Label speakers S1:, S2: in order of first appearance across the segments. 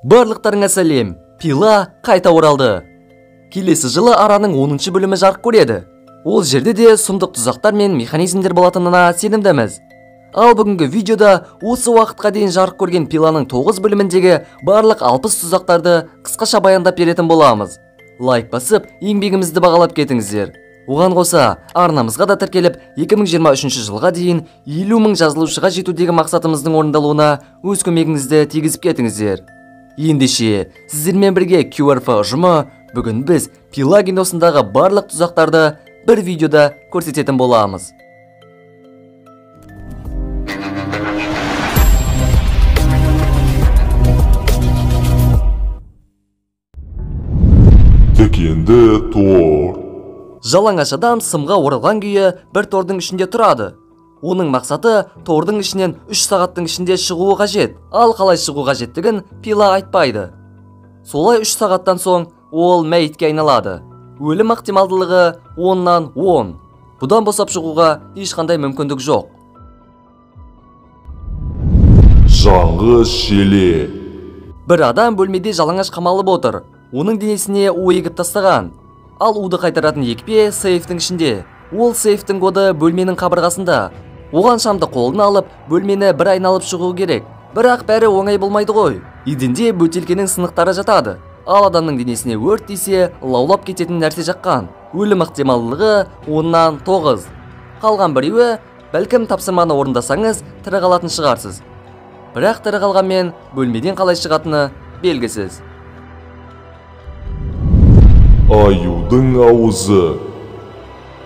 S1: Барлықтарыңа сәлем. Пила қайта оралды. Келесі жылы араның 10-шы бөлімі жарық көреді. Ол жерде де сұмдық тұзақтар мен механизмдер болатынына сенімдіміз. Ал бүгінгі видеода осы уақытқа дейін жарық көрген Пиланың 9 бөліміндегі барлық 60 тұзақтарды қысқаша баяндап беретін боламыз. Лайк басып, еңбегімізді бағалап кетіңіздер. Оған қоса, арнамызға да тіркеліп, 2023 жылға дейін 50 мың жазылушыға жетудегі мақсатымыздың орындалуына өз көмегіңізді тигізіп кетіңіздер. Ендеше, сіздермен бірге QRF ұжымы бүгін біз Пила киносындағы барлық тұзақтарды бір видеода көрсететін боламыз.
S2: Текенді тор.
S1: Жалаңаш адам сымға оралған күйі бір тордың ішінде тұрады. Оның мақсаты тордың ішінен 3 сағаттың ішінде шығуы қажет. Ал қалай шығу қажеттігін Пила айтпайды. Солай 3 сағаттан соң ол мәйітке айналады. Өлім ықтималдылығы 10-нан 10. Бұдан босап шығуға ешқандай мүмкіндік жоқ.
S2: Жаңғыз желе.
S1: Бір адам бөлмеде жалаңаш қамалып отыр. Оның денесіне у егіп тастаған. Ал уды қайтаратын екпе сейфтің ішінде. Ол сейфтің коды бөлменің қабырғасында. Оған шамды қолына алып, бөлмені бір айналып шығу керек. Бірақ бәрі оңай болмайды ғой. Еденде бөтелкенің сынықтары жатады. Ал адамның денесіне өрт тисе, лаулап кететін нәрсе жаққан. Өлім ықтималдылығы 10-нан 9. Қалған біреуі, бәлкім тапсырманы орындасаңыз, тірі қалатын шығарсыз. Бірақ тірі қалғанмен бөлмеден қалай шығатыны белгісіз.
S2: Аюдың ауызы.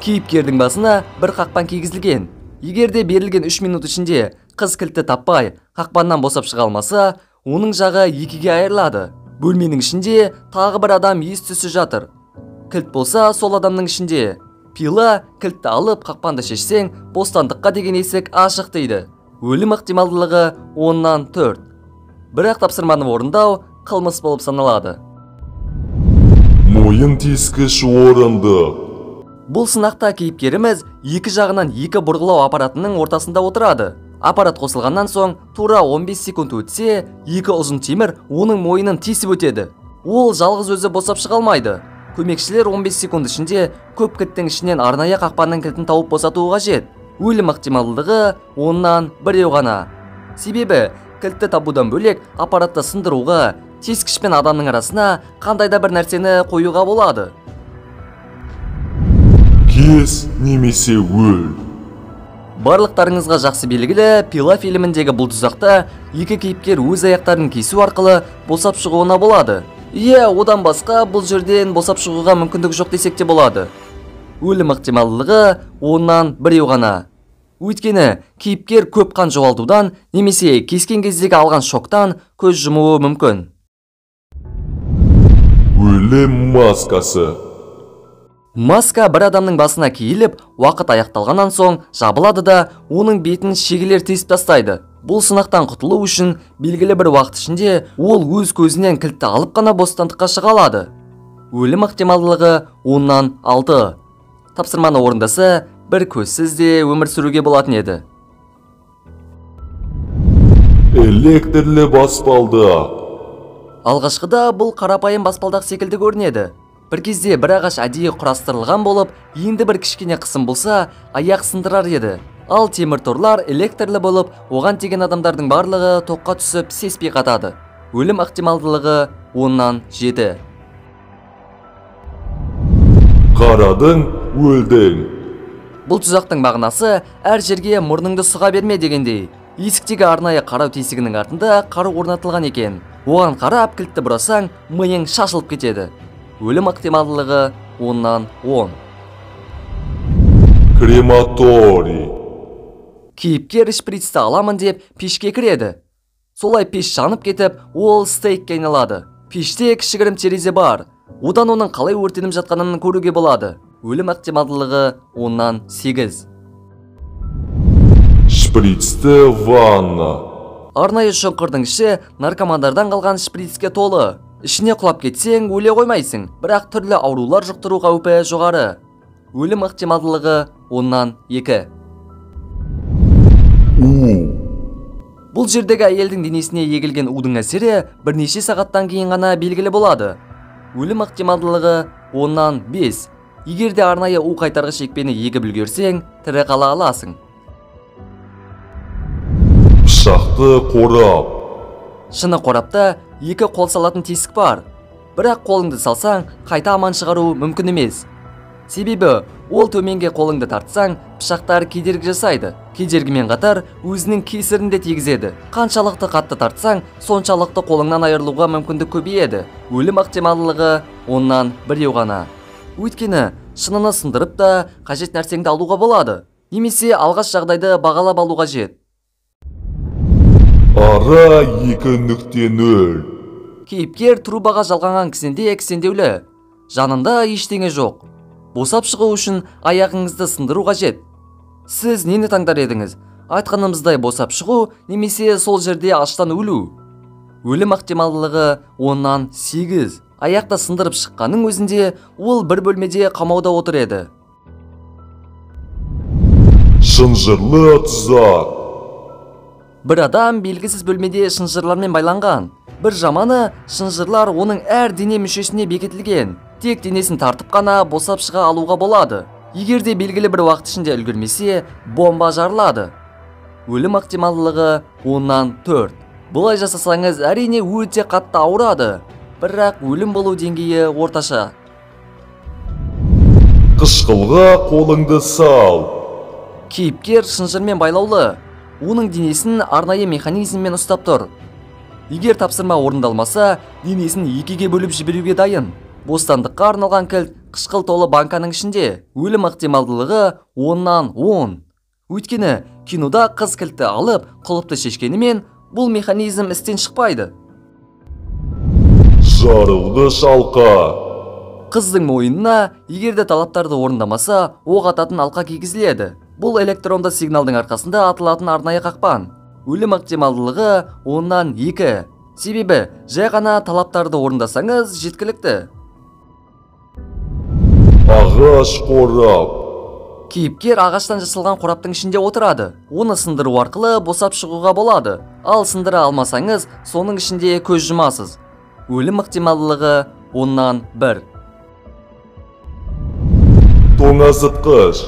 S1: Кейіпкердің басына бір қақпан кигізілген. Егерде берілген 3 минут ішінде қыз кілтті таппай, қақпаннан босап шыға алмаса, оның жағы 2-ге айырылады. Бөлменің ішінде тағы бір адам ес-түссіз жатыр. Кілт болса, сол адамның ішінде. Пила кілтті алып, қақпанды шешсең, бостандыққа деген есік ашық дейді. Өлім ықтималдылығы 10-нан 4. Бірақ тапсырманы орындау қылмыс болып саналады.
S2: Мойын тескіш орынды.
S1: Бұл сынақта кейіпкеріміз екі жағынан екі бұрғылау аппаратының ортасында отырады. Аппарат қосылғаннан соң тура 15 секунд өтсе, екі ұзын темір оның мойнын тесіп өтеді. Ол жалғыз өзі босап шыға алмайды. Көмекшілер 15 секунд ішінде көп кілттің ішінен арнайы қақпанның кілтін тауып босатуы қажет. Өлім ықтималдылығы 10-нан 1 ғана. Себебі кілтті табудан бөлек аппаратты сындыруға, тескіш пен адамның арасына қандай да бір нәрсені қоюға болады.
S2: Кес немесе өл.
S1: Барлықтарыңызға жақсы белгілі, Пила фильміндегі бұл тұзақта екі кейіпкер өз аяқтарын кесу арқылы босап шығуына болады. Одан басқа бұл жерден босап шығуға мүмкіндік жоқ десек те болады. Өлім ықтималдылығы 10-нан 1 ғана. Өйткені кейіпкер көп қан жоғалтудан немесе кескен кездегі алған шоктан көз жұмуы мүмкін.
S2: Өлім маскасы.
S1: Маска бір адамның басына киіліп, уақыт аяқталғаннан соң жабылады да, оның бетін шегелер тесіп тастайды. Бұл сынақтан құтылу үшін белгілі бір уақыт ішінде ол өз көзінен кілтті алып қана бостандыққа шыға алады. Өлім ықтималдылығы 10-нан 6. Тапсырманы орындаса, бір көзсіз де өмір сүруге болатын еді.
S2: Электрлі баспалдақ.
S1: Алғашқыда бұл қарапайым баспалдақ секілді көрінеді. Бір кезде бір ағаш әдейі құрастырылған болып, енді бір кішкене қысым болса, аяқ сындырар еді. Ал темір торлар электрлі болып, оған теген адамдардың барлығы тоққа түсіп сеспей қатады. Өлім ықтималдылығы 10-нан 7.
S2: Қарадың, өлдің.
S1: Бұл тұзақтың мағынасы әр жерге мұрныңды сұға берме дегендей. Есіктегі арнайы қарау тесігінің артында қару орнатылған екен. Оған қарап кілтті бұрасаң, миың шашылып кетеді. Өлім ықтималдылығы 10-нан 10.
S2: Крематорий.
S1: Кейіпкер шприцті аламын деп пешке кіреді. Солай пеш жанып кетіп, ол стейкке айналады. Пеште кішігірім терезе бар. Одан оның қалай өртеніп жатқанын көруге болады. Өлім ықтималдылығы 10-нан 8.
S2: Шприцті ванна.
S1: Арнайы шұңқырдың іші наркомандардан қалған шприцке толы. Ішіне құлап кетсең, өле қоймайсың, бірақ түрлі аурулар жұқтыру қаупі жоғары. Өлім ықтималдылығы 10-нан 2. Бұл жердегі әйелдің денесіне егілген удың әсері бірнеше сағаттан кейін ғана белгілі болады. Өлім ықтималдылығы 10-нан 5. Егерде арнайы у қайтарғыш екпені егіп үлгерсең, тірі қала аласың.
S2: Пышақты қорап.
S1: Шыны қорапта 2 қол салатын тесік бар. Бірақ қолыңды салсаң, қайта аман шығару мүмкін емес. Себебі, ол төменге қолыңды тартсаң, пышақтар кедергі жасайды. Кедергімен қатар өзінің кесірін де тигізеді. Қаншалықты қатты тартсаң, соншалықты қолыңнан айырылуға мүмкіндік көбейеді. Өлім ықтималдылығы 10-нан 1 ғана. Өйткені шыныны сындырып та қажет нәрсеңді алуға болады. Немесе алғаш жағдайды бағалап алуға қажет.
S2: Ара 2.0.
S1: Кейіпкер трубаға жалғанған кісендеулі. Жанында ештеңе жоқ. Босап шығу үшін аяғыңызды сындыру қажет. Сіз нені таңдар едіңіз? Айтқанымыздай босап шығу немесе сол жерде аштан өлу? Өлім ықтималдылығы 10-нан 8. Аяқта сындырып шыққанның өзінде ол бір бөлмеде қамауда отыр еді.
S2: Шынжырлы тұзақ.
S1: Бір адам белгісіз бөлмеде шынжырлармен байланған. Бір жаманы, шынжырлар оның әр дене мүшесіне бекітілген. Тек денесін тартып қана босап шыға алуға болады. Егерде белгілі бір уақыт ішінде үлгермесе, бомба жарылады. Өлім ықтималдылығы 10-нан 4. Бұлай жасасаңыз, әрине өте қатты ауырады. Бірақ өлім болу деңгейі орташа.
S2: Қышқылға қолыңды сал.
S1: Кейіпкер шынжырмен байлаулы. Оның денесін арнайы механизммен ұстап тұр. Егер тапсырма орындалмаса, денесін 2-ге бөліп жіберуге дайын. Бостандыққа арналған кілт қышқыл толы банканың ішінде. Өлім ықтималдылығы 10-нан 10. Өйткені кинода қыз кілтті алып, құлыпты шешкенімен бұл механизм істен шықпайды.
S2: Жарылғыш алқа.
S1: Қыздың мойнына егерде талаптарды орындамаса, оқ ататын алқа кигізіледі. Бұл электронды сигналдың арқасында атылатын арнайы қақпан. Өлім ықтималдылығы 10-нан 2. Себебі, жай ғана талаптарды орындасаңыз жеткілікті.
S2: Ағаш қорап.
S1: Кейіпкер ағаштан жасалған қораптың ішінде отырады. Оны сындыру арқылы босап шығуға болады. Ал сындыра алмасаңыз, соның ішінде көз жұмасыз. Өлім ықтималдылығы 10-нан 1.
S2: Тоңазытқыш.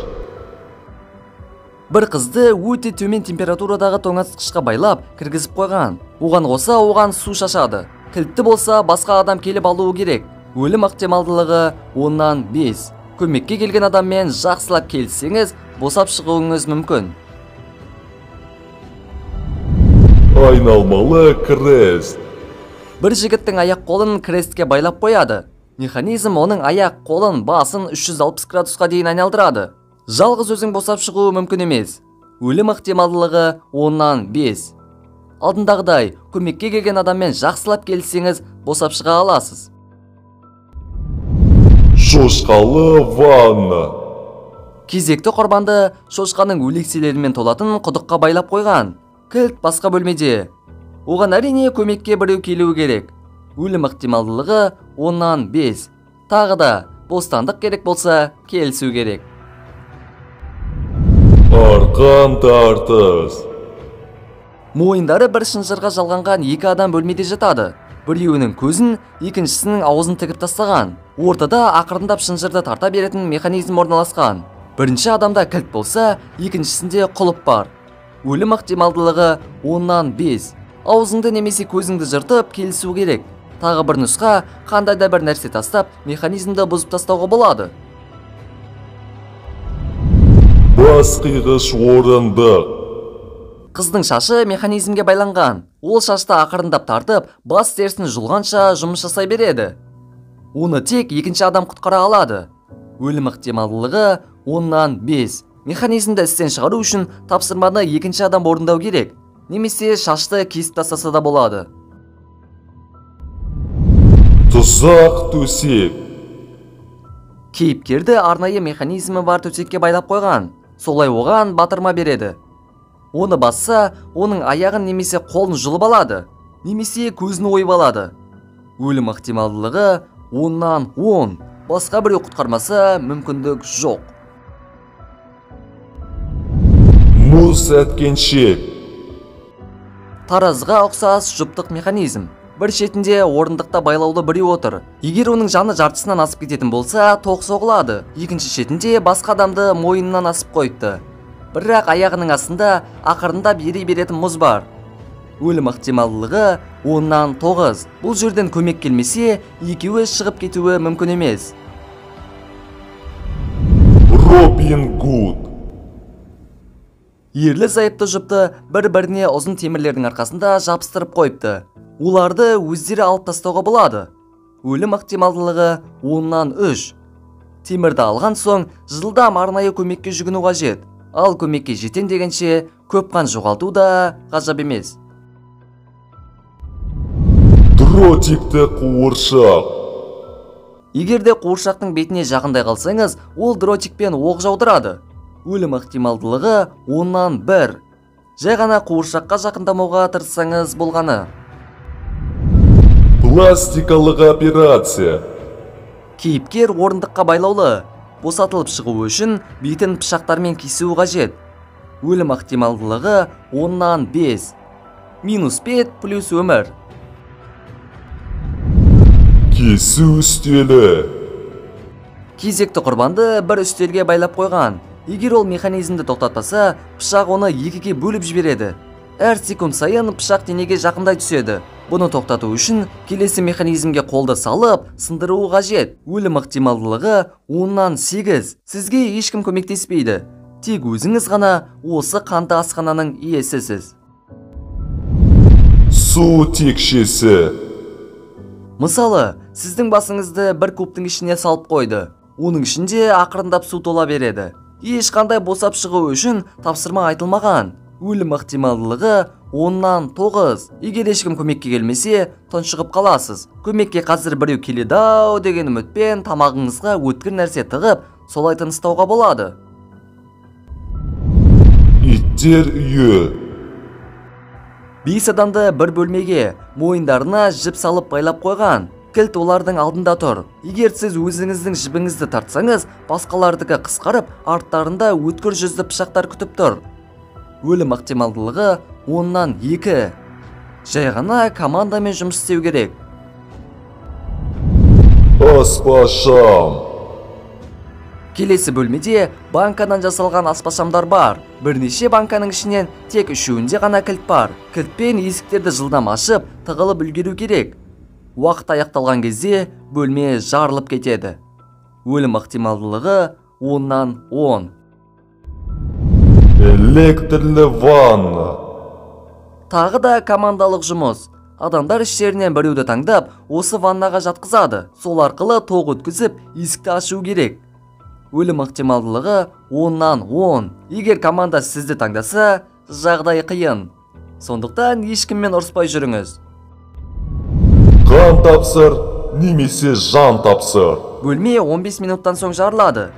S1: Бір қызды өте төмен температурадағы тоңазытқышқа байлап, кіргізіп қойған. Оған қоса оған су шашады. Кілтті болса басқа адам келіп алуы керек. Өлім ықтималдылығы 10-нан 5. Көмекке келген адаммен жақсылап келіссеңіз, босап шығуыңыз мүмкін.
S2: Айналмалы крест.
S1: Бір жігіттің аяқ қолын крестке байлап қояды. Механизм оның аяқ қолын басын 360 градусқа дейін айналдырады. Жалғыз өзің босап шығуы мүмкін емес. Өлім ықтималдылығы 10-нан 5. Алдындағыдай, көмекке келген адаммен жақсылап келіссеңіз, босап шыға аласыз.
S2: Шошқалы ванна.
S1: Кезекті құрбанды шошқаның өлекселерімен толатын құдыққа байлап қойған. Кілт басқа бөлмеде. Оған әрине көмекке біреу келуі керек. Өлім ықтималдылығы 10-нан 5. Тағы да бостандық керек болса, келісу керек.
S2: Арқан тартыс.
S1: Мойындары бір шынжырға жалғанған 2 адам бөлмеде жатады. Біреуінің көзін, екіншісінің аузын тігіп тастаған. Ортада ақырындап шынжырды тарта беретін механизм орналасқан. Бірінші адамда кілт болса, екіншісінде құлып бар. Өлім ықтималдылығы 10-нан 5. Аузыңды немесе көзіңді жыртып келісу керек. Тағы бір нұсқа, қандай да бір нәрсе тастап, механизмді бұзып тастауға болады.
S2: Бас қиғыш орындық.
S1: Қыздың шашы механизмге байланған. Ол шашты ақырындап тартып, бас терісін жұлғанша жұмыс жасай береді. Оны тек екінші адам құтқара алады. Өлім ықтималдылығы 10-нан 5. Механизмді істен шығару үшін тапсырманы екінші адам орындау керек. Немесе шашты кесіп тастаса да болады.
S2: Тұзақ төсек.
S1: Кейіпкерді арнайы механизмі бар төсекке байлап қойған. Солай оған батырма береді. Оны басса, оның аяғын немесе қолын жұлып алады, немесе көзін ойып алады. Өлім ықтималдылығы 10-нан 10. Басқа біреу құтқармаса мүмкіндік жоқ.
S2: Мұз әткеншек.
S1: Таразыға ұқсас жұптық механизм. Бір шетінде орындықта байлаулы біреу отыр. Егер оның жаны жартысынан асып кететін болса, тоқ соғылады. Екінші шетінде басқа адамды мойнынан асып қойыпты. Бірақ аяғының астында ақырындап ери беретін мұз бар. Өлім ықтималдылығы 10-нан 9. Бұл жерден көмек келмесе, екеуі шығып кетуі мүмкін емес.
S2: Робин Гуд.
S1: Ерлі зайыпты жұпты бір-біріне ұзын темірлердің арқасында жабыстырып қойыпты. Оларды өздері алып тастауға болады. Өлім ықтималдылығы 10-нан 3. Темірді алған соң жылдам арнайы көмекке жүгіну қажет. Ал көмекке жетен дегенше көп қан жоғалту да ғажап емес.
S2: Дротикті қуыршақ.
S1: Егерде қуыршақтың бетіне жақындай қалсаңыз, ол дротикпен оқ жаудырады. Өлім ықтималдылығы 10-нан 1. Жай ғана қуыршаққа жақындамауға тырыссаңыз болғаны.
S2: Пластикалық операция.
S1: Кейіпкер орындыққа байлаулы. Босатылып шығу үшін бетін пышақтармен кесуі қажет. Өлім ықтималдылығы 10-нан 5. -5 плюс өмір.
S2: Кесу үстелі.
S1: Кезекті құрбанды бір үстелге байлап қойған. Егер ол механизмді тоқтатпаса, пышақ оны екіге бөліп жібереді. Әр секунд сайын пышақ денеге жақындай түседі. Бұны тоқтату үшін келесі механизмге қолды салып, сындыруы қажет. Өлім ықтималдылығы 10-нан 8. Сізге ешкім көмектеспейді. Тек өзіңіз ғана осы қанды асхананың иесісіз.
S2: Су текшесі.
S1: Мысалы, сіздің басыңызды бір кубтың ішіне салып қойды. Оның ішінде ақырындап су тола береді. Ешқандай босап шығу үшін тапсырма айтылмаған. Өлім ықтималдылығы 10-нан 9. Егер ешкім көмекке келмесе, тұншығып қаласыз. Көмекке қазір біреу келеді-ау деген үмітпен тамағыңызға өткір нәрсе тығып, солай тыныстауға болады.
S2: Иттер үйі.
S1: 5 адамды бір бөлмеге, мойындарына жіп салып байлап қойған. Кілт олардың алдында тұр. Егер сіз өзіңіздің жібіңізді тартсаңыз, басқалардығы қысқарып, арттарында өткір жүзді пышақтар күтіп тұр. Өлім ықтималдылығы 10-нан 2. Жай ғана командамен жұмыс істеу керек.
S2: Аспашам.
S1: Келесі бөлмеде банкадан жасалған аспашамдар бар. Бірнеше банканың ішінен тек үшеуінде ғана кілт бар. Кілтпен есіктерді жылдам ашып, тығылып үлгеру керек. Уақыт аяқталған кезде бөлме жарылып кетеді. Өлім ықтималдылығы 10-нан 10.
S2: Электрлі ванна.
S1: Тағы да командалық жұмыс. Адамдар іштерінен біреуді таңдап, осы ваннаға жатқызады. Сол арқылы тоқ өткізіп, есікті ашу керек. Өлім ықтималдылығы 10-нан 10. Егер команда сізді таңдаса, жағдай қиын. Сондықтан ешкіммен ұрыспай жүріңіз.
S2: Қан тапсыр, немесе жан тапсыр.
S1: Бөлме 15 минуттан соң жарылады.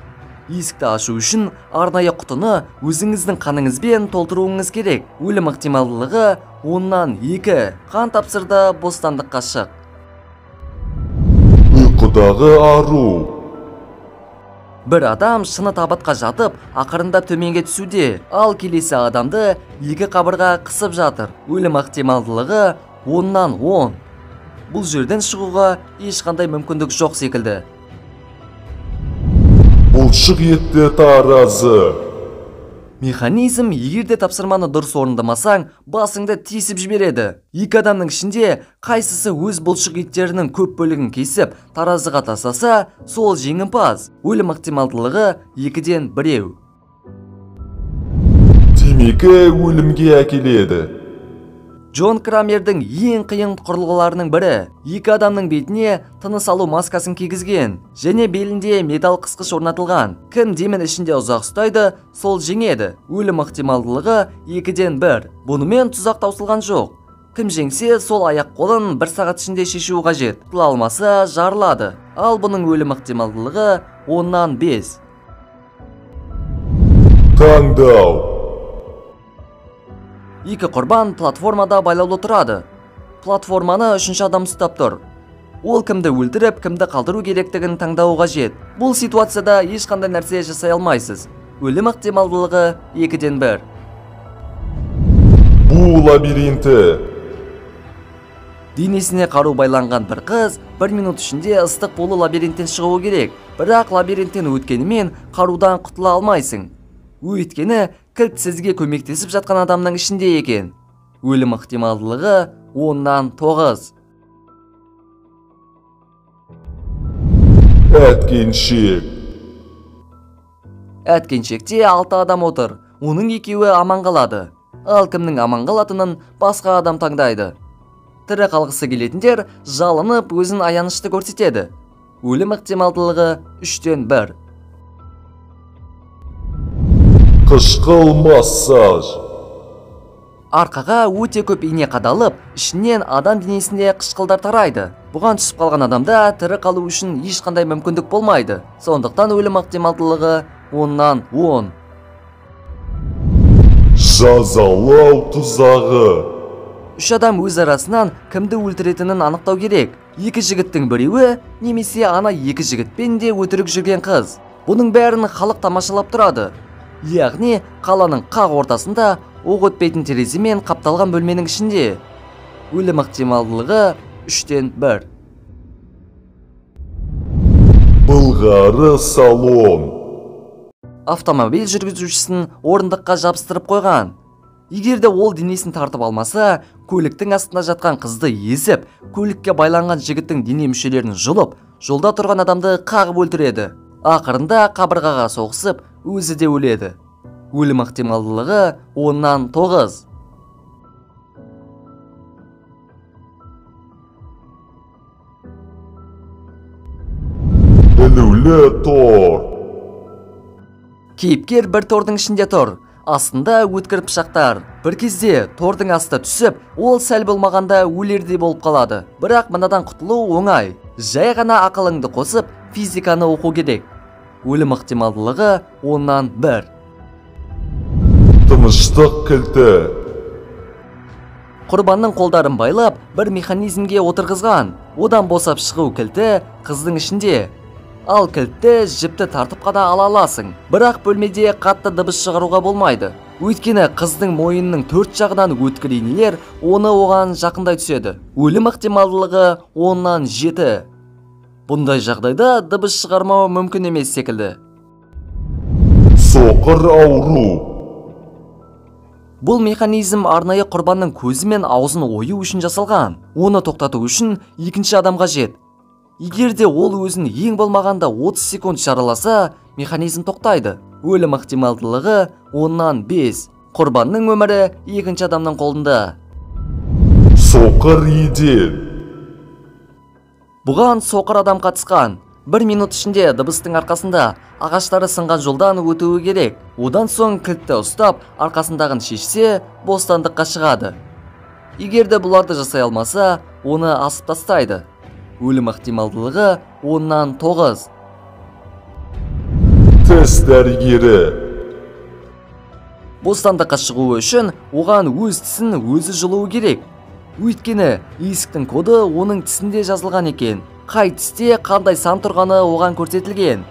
S1: Есікті ашу үшін арнайы құтыны өзіңіздің қаныңызбен толтыруыңыз керек. Өлім ықтималдылығы 10-нан 2. Қан тапсырда бостандыққа шық.
S2: Ұйқыдағы ару.
S1: Бір адам шыны табытқа жатып, ақырындап төменге түсуде, ал келесі адамды екі қабырға қысып жатыр. Өлім ықтималдылығы 10-нан 10. Бұл жерден шығуға ешқандай мүмкіндік жоқ секілді.
S2: Бұлшық етті таразы.
S1: Механизм егерде тапсырманы дұрыс орындамасаң, басыңды тесіп жібереді. Екі адамның ішінде қайсысы өз бұлшық еттерінің көп бөлігін кесіп, таразыға тастаса, сол жеңімпаз. Өлім ықтималдылығы 2-ден 1.
S2: Темекі өлімге әкеледі.
S1: Джон Крамердің ең қиын құрылғыларының бірі. Екі адамның бетіне тыныс алу маскасын кигізген, және белінде металл қысқыш орнатылған. Кім демін ішінде ұзақ ұстайды, сол жеңеді. Өлім ықтималдылығы 2-ден 1. Бұнымен тұзақ таусылған жоқ. Кім жеңсе, сол аяқ қолын 1 сағат ішінде шешуі қажет. Қыла алмаса, жарылады. Ал бұның өлім ықтималдылығы 10-нан 5.
S2: Таңдау.
S1: Екі құрбан платформада байлаулы тұрады. Платформаны үшінші адам ұстап тұр. Ол кімді өлтіріп, кімді қалдыру керектігін таңдауы қажет. Бұл ситуацияда ешқандай нәрсе жасай алмайсыз. Өлім ықтималдылығы 2-ден 1.
S2: Бу лабиринті.
S1: Денесіне қару байланған бір қыз 1 минут ішінде ыстық болу лабиринттен шығуы керек. Бірақ лабиринттен өткенімен қарудан құтыла алмайсың. Өйткені кілт сізге көмектесіп жатқан адамның ішінде екен. Өлім ықтималдылығы 10-нан 9.
S2: Әткеншек.
S1: Әткеншекте 6 адам отыр. Оның 2-і аман қалады. Ал кімнің аман қалатынын басқа адам таңдайды. Тірі қалғысы келетіндер жалынып өзін аянышты көрсетеді. Өлім ықтималдылығы 3-тен 1.
S2: Қышқыл массаж.
S1: Арқаға өте көп ине қадалып, ішінен адам денесінде қышқылдар тарайды. Бұған түсіп қалған адамда тірі қалу үшін ешқандай мүмкіндік болмайды. Сондықтан өлім ықтималдылығы 10-нан 10.
S2: Жазалау тұзағы.
S1: 3 адам өз арасынан кімді өлтіретінін анықтау керек. 2 жігіттің біреуі немесе ана 2 жігітпен де өтірік жүрген қыз. Бұның бәрін халық тамашалап тұрады. Яғни қаланың қақ ортасында оқ өтпейтін тереземен қапталған бөлменің ішінде. Өлім ықтималдылығы 3-тен 1.
S2: Былғары салон.
S1: Автомобиль жүргізушісін орындыққа жабыстырып қойған. Егерде ол денесін тартып алмаса, көліктің астында жатқан қызды езіп, көлікке байланған жігіттің дене мүшелерін жұлып, жолда тұрған адамды қағып өлтіреді. Ақырында қабырғаға соғысып, өзі де өледі. Өлім ықтималдылығы 10-нан 9.
S2: Ілулі тор.
S1: Кейіпкер бір тордың ішінде тұр. Астында өткір пышақтар. Бір кезде тордың асты түсіп, ол сәл болмағанда өлердей болып қалады. Бірақ мынадан құтылу оңай. Жай ғана ақылыңды қосып, физиканы оқу керек. Өлім ықтималдылығы 10-нан 1.
S2: Тыныштық кілті.
S1: Құрбанның қолдарын байлап, бір механизмге отырғызған. Одан босап шығу кілті қыздың ішінде. Ал кілтті жіпті тартып қана ала аласың. Бірақ бөлмеде қатты дыбыс шығаруға болмайды. Өйткені қыздың мойынның 4 жағынан өткір инелер оны оған жақындай түседі. Өлім ықтималдылығы 10-нан 7. Бұндай жағдайда дыбыс шығармау мүмкін емес секілді.
S2: Соқыр ауру.
S1: Бұл механизм арнайы құрбанның көзі мен аузын ою үшін жасалған. Оны тоқтату үшін екінші адам қажет. Егерде ол өзін ең болмағанда 30 секунд шараласа, механизм тоқтайды. Өлім ықтималдылығы 10-нан 5. Құрбанның өмірі екінші адамның қолында.
S2: Соқыр еден.
S1: Бұған соқыр адам қатысқан. 1 минут ішінде дыбыстың арқасында ағаштары сынған жолдан өтуі керек. Одан соң кілтті ұстап, арқасындағын шешсе, бостандыққа шығады. Егерде бұларды жасай алмаса, оны асып тастайды. Өлім ықтималдылығы 10-нан 9.
S2: Тіс дәрігері.
S1: Бостандыққа шығуы үшін оған өз тісін өзі жұлуы керек. Өйткені есіктің коды оның тісінде жазылған екен. Қай тісте қандай сан тұрғаны оған көрсетілген.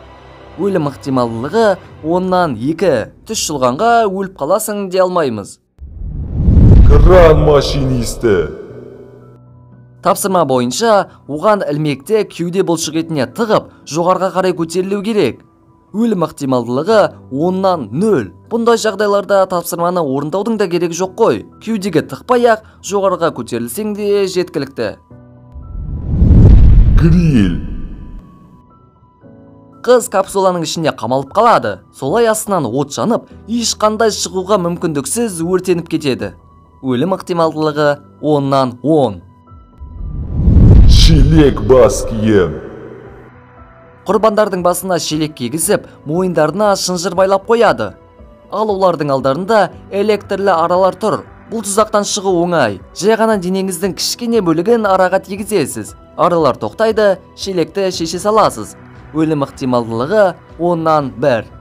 S1: Өлім ықтималдылығы 10-нан 2. Тіс жұлғанға өліп қаласың дей алмаймыз.
S2: Кран машинисті.
S1: Тапсырма бойынша оған ілмекті кеуде бұлшық етіне тығып, жоғарға қарай көтерілу керек. Өлім ықтималдылығы 10-нан 0. Бұндай жағдайларда тапсырманы орындаудың да керек жоқ қой. Кеудеге тықпай-ақ жоғарға көтерілсең де жеткілікті.
S2: Гриль.
S1: Қыз капсуланың ішінде қамалып қалады. Солай астынан от жанып, ешқандай шығуға мүмкіндіксіз өртеніп кетеді. Өлім ықтималдылығы 10-нан 10.
S2: Шелек бас киім.
S1: Құрбандардың басына шелек кигізіп, мойындарына шынжыр байлап қояды. Ал олардың алдарында электрлі аралар тұр. Бұл тұзақтан шығу оңай. Жай ғана денеңіздің кішкене бөлігін араға тигізесіз. Аралар тоқтайды, шелекті шеше саласыз. Өлім ықтималдылығы 10-нан 1.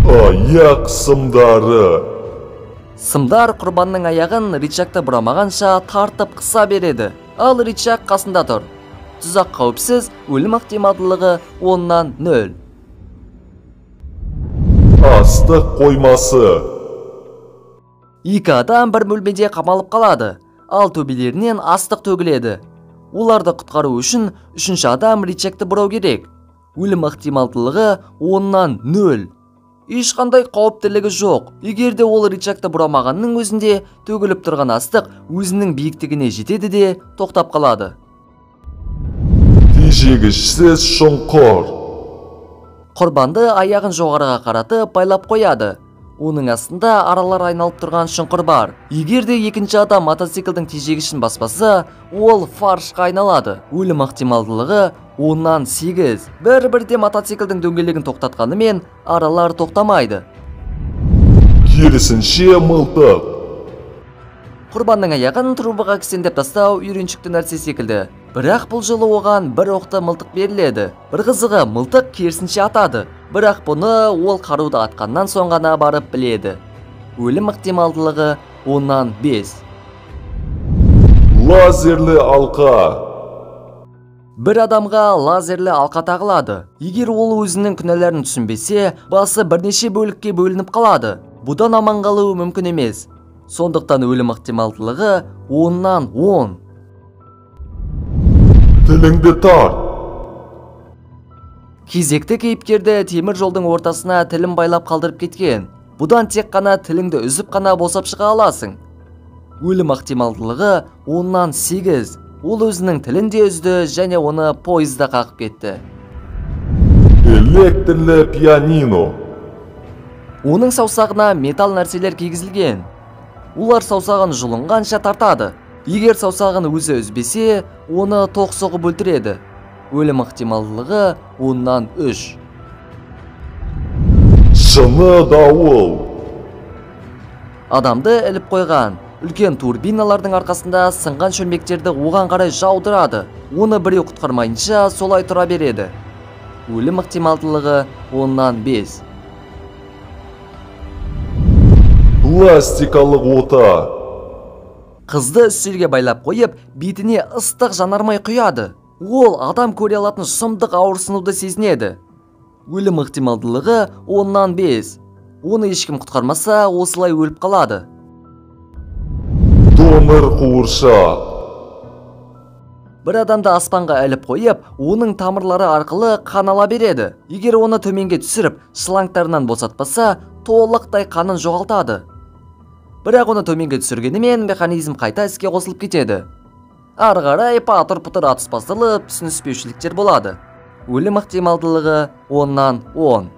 S2: Аяқ сымдары.
S1: Сымдар құрбанның аяғын рычагты бұрамағанша тартып қыса береді. Ал рычаг қасында тұр. Тұзақ қауіпсіз, өлім ықтималдылығы 10-нан 0.
S2: Астық қоймасы.
S1: 2 адам бір бөлмеде қамалып қалады, ал төбелерінен астық төгіледі. Оларды құтқару үшін 3-ші адам рычагты бұрау керек. Өлім ықтималдылығы 10-нан 0. Ешқандай қауіптілігі жоқ. Егерде ол рычагты бұрамағанның өзінде төгіліп тұрған астық өзінің биіктігіне жетеді де тоқтап қалады.
S2: Тежегішсіз шұңқыр.
S1: Құрбанды аяғын жоғарыға қаратып байлап қояды. Оның астында аралар айналып тұрған шұңқыр бар. Егерде екінші адам мотоциклдің тежегішін баспаса, ол фаршқа айналады. Өлім ықтималдылығы 10-нан 8. Бір-бірде мотоциклдің дөңгелегін тоқтатқанымен аралар тоқтамайды.
S2: Керісінше мылтық.
S1: Құрбанның аяғын трубаға кісендеп тастау үйреншікті нәрсе секілді. Бірақ бұл жолы оған бір оқты мылтық беріледі. Бір қызығы, мылтық керісінше атады. Бірақ бұны ол қаруды атқаннан соң ғана барып біледі. Өлім ықтималдылығы 10-нан 5.
S2: Лазерлі алқа.
S1: Бір адамға лазерлі алқа тағылады. Егер ол өзінің күнәләрін түсінбесе, басы бірнеше бөлікке бөлініп қалады. Бұдан аман қалуы мүмкін емес. Сондықтан өлім ықтималдылығы 10-нан 10.
S2: Тіліңді тарт.
S1: Кезекті кейіпкерді темір жолдың ортасына тілін байлап қалдырып кеткен. Бұдан тек қана тіліңді үзіп қана босап шыға аласың. Өлім ықтималдылығы 10-нан 8. Ол өзінің тілін де үзді және оны пойызда қағып кетті.
S2: Электрлі пианино.
S1: Оның саусағына металл нәрселер кигізілген. Олар саусағын жұлынғанша тартады. Егер саусағын өзі үзбесе, оны тоқ соғып өлтіреді. Өлім ықтималдылығы 10-нан 3.
S2: Шыны дауыл.
S1: Адамды іліп қойған. Үлкен турбиналардың арқасында сынған шөлмектерді оған қарай жаудырады. Оны біреу құтқармайынша солай тұра береді. Өлім ықтималдылығы 10-нан 5.
S2: Пластикалық ота.
S1: Қызды үстелге байлап қойып, бетіне ыстық жанармай құяды. Ол адам көре алатын сұмдық ауырсынуды сезінеді. Өлім ықтималдылығы 10-нан 5. Оны ешкім құтқармаса, осылай өліп қалады.
S2: Донор қуыршақ.
S1: Бір адамды аспанға іліп қойып, оның тамырлары арқылы қан ала береді. Егер оны төменге түсіріп, шлангтарынан босатпаса, толықтай қанын жоғалтады. Бірақ оны төменге түсіргенімен механизм қайта іске қосылып кетеді. Ары қарай патыр-пұтыр атыс басталып, түсініспеушіліктер болады. Өлім ықтималдылығы 10-нан 10.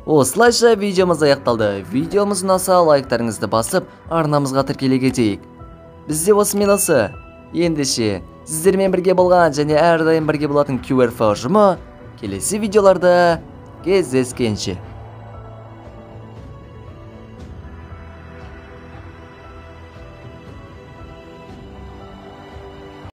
S1: Осылайша видеомыз аяқталды. Видеомыз ұнаса лайктарыңызды басып, арнамызға тіркеле кетейік. Бізде осымен осы. Ендеше, сіздермен бірге болған және әрдайым бірге болатын QRF ұжымы келесі видеоларда кездескенше.